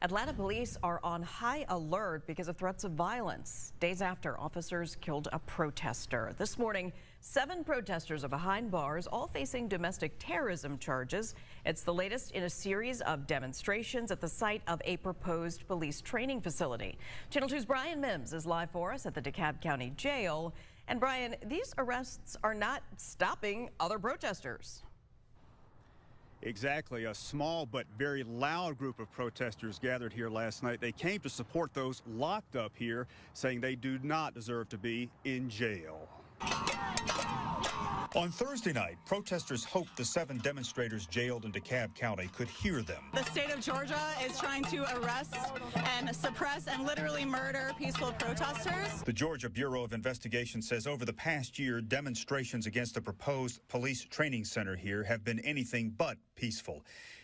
Atlanta police are on high alert because of threats of violence, days after officers killed a protester. This morning, 7 protesters are behind bars, all facing domestic terrorism charges. It's the latest in a series of demonstrations at the site of a proposed police training facility. Channel 2's Brian Mims is live for us at the DeKalb County Jail. And Brian, these arrests are not stopping other protesters. Exactly. A small but very loud group of protesters gathered here last night. They came to support those locked up here, saying they do not deserve to be in jail. On Thursday night, protesters hoped the 7 demonstrators jailed in DeKalb County could hear them. The state of Georgia is trying to arrest and suppress and literally murder peaceful protesters. The Georgia Bureau of Investigation says over the past year, demonstrations against the proposed police training center here have been anything but peaceful.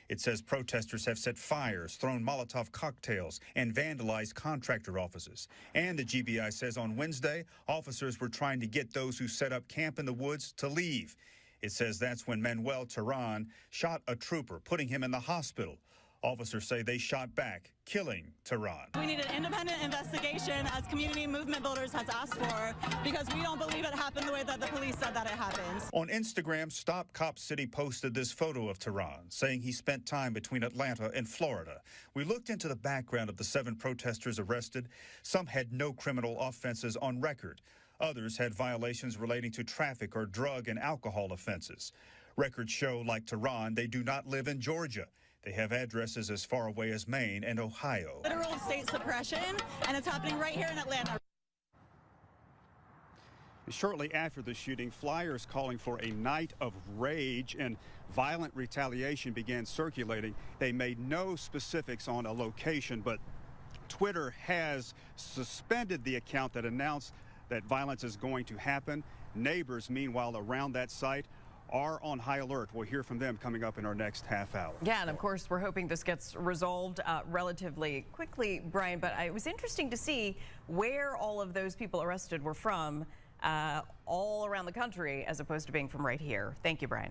It says protesters have set fires, thrown Molotov cocktails, and vandalized contractor offices. And the GBI says on Wednesday, officers were trying to get those who set up camp in the woods to leave. It says that's when Manuel Tehran shot a trooper, putting him in the hospital. Officers say they shot back, killing Tehran. We need an independent investigation, as community movement builders has asked for, because we don't believe it happened the way that the police said that it happened. On Instagram, Stop Cop City posted this photo of Tehran, saying he spent time between Atlanta and Florida. We looked into the background of the 7 protesters arrested. Some had no criminal offenses on record. Others had violations relating to traffic or drug and alcohol offenses. Records show, like Tehran, they do not live in Georgia. They have addresses as far away as Maine and Ohio. Literal state suppression, and it's happening right here in Atlanta. Shortly after the shooting, flyers calling for a night of rage and violent retaliation began circulating. They made no specifics on a location, but Twitter has suspended the account that announced that violence is going to happen. Neighbors, meanwhile, around that site are on high alert. We'll hear from them coming up in our next half hour. Yeah, and of course, we're hoping this gets resolved relatively quickly, Brian, but it was interesting to see where all of those people arrested were from all around the country, as opposed to being from right here. Thank you, Brian.